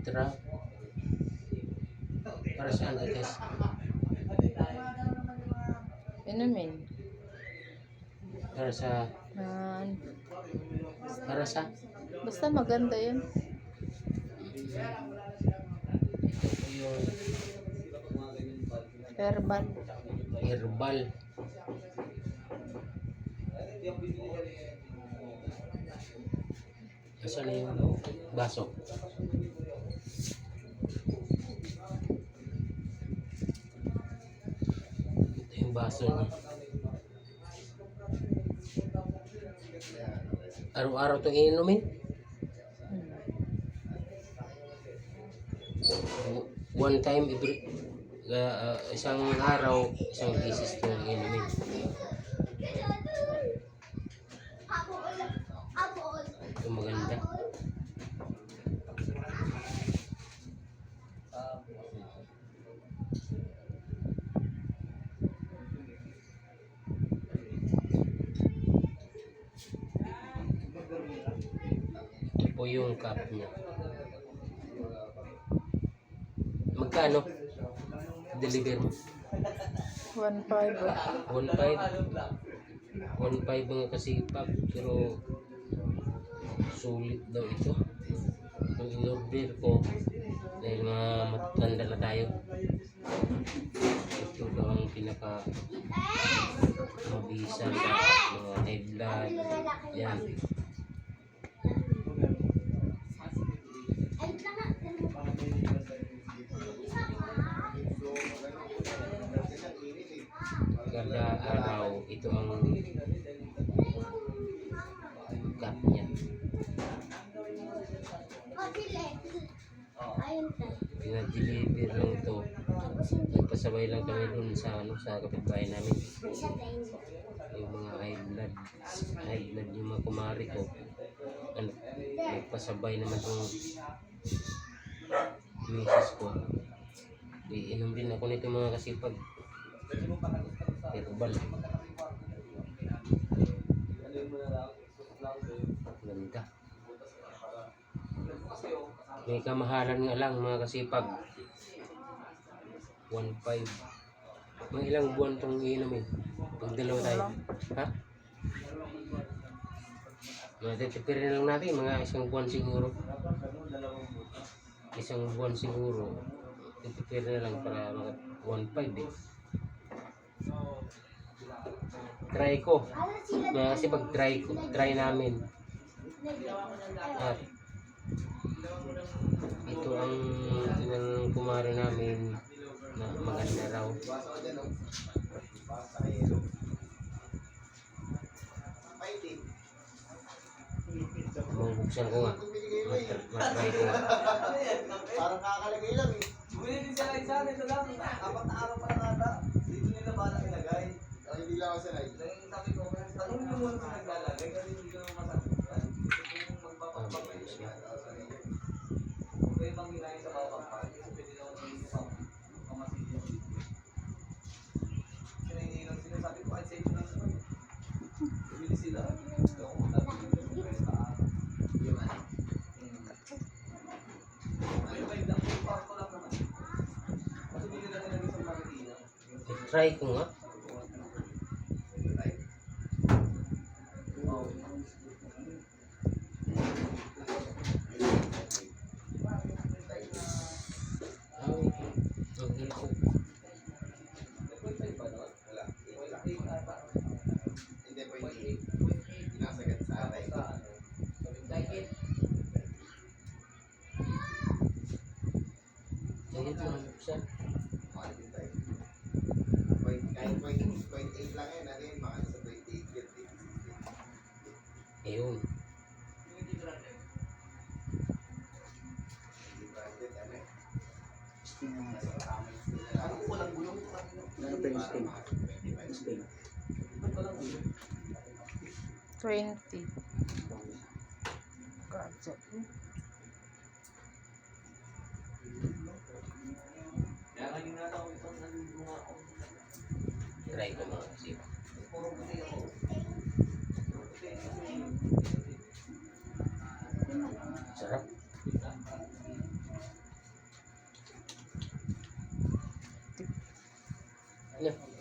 Ultra. Para saan ito, guys? Inumin. Para sa... Man. Para sa... Basta maganda yun. Ito po yung Herbal. herbal. Asan na yung baso? Ito yung baso niya. Araw-araw itong iinumin? One time every isang araw, isang beses itong iinumin. Ito maganda. Ito po yung cup niya. Magkano? Deliver mo? 1.5. 1.5 mga kasipag, pero sulit daw ito. Yung in-order ko dahil mga matanda na tayo, ito daw ang pinaka mabisa sa mga high blood. Yan. Kada araw ito ang cup niya. Pinag-deliver lang ito. Nagpasabay lang kami dun sa sa kapitbahay namin. Yung mga high blood yung mga kumari ko. Nagpasabay naman yung misis ko. Iinom din ako nito mga kasipag. Herbal. Ganda. May kamahalan nga lang mga kasipag. 1.5. Mga ilang buwan itong iinumin? Pag dalawa tayo. Ha? Matitipirin lang natin mga isang buwan siguro. Isang buwan siguro. Titipirin na lang para mga 1.5 eh. Try ko. Kasi pag try namin. At ito ang kumari namin na maganda raw. Mabuksan ko nga. Matry ko nga. Parang kakalagay lang eh. Bumili din siya sa akin sa dami. 4 na araw pa na ata. Dito nila balak ilagay. Hindi lang ako sanay. Sabi ko, tanong nyo muna kung naglalagay kasi hindi ko naman masagutan. Kung magpapagpapay siya. Kung kayo bang ginahin sa papapag, kasi pwede na ako pamasilyo. Sinahinilang sinasabi ko, I'd say ito lang naman. Bumili sila. Try ko nga. Ayun. $20. Gotcha. Try ko mga kasi. Sarap. Ano?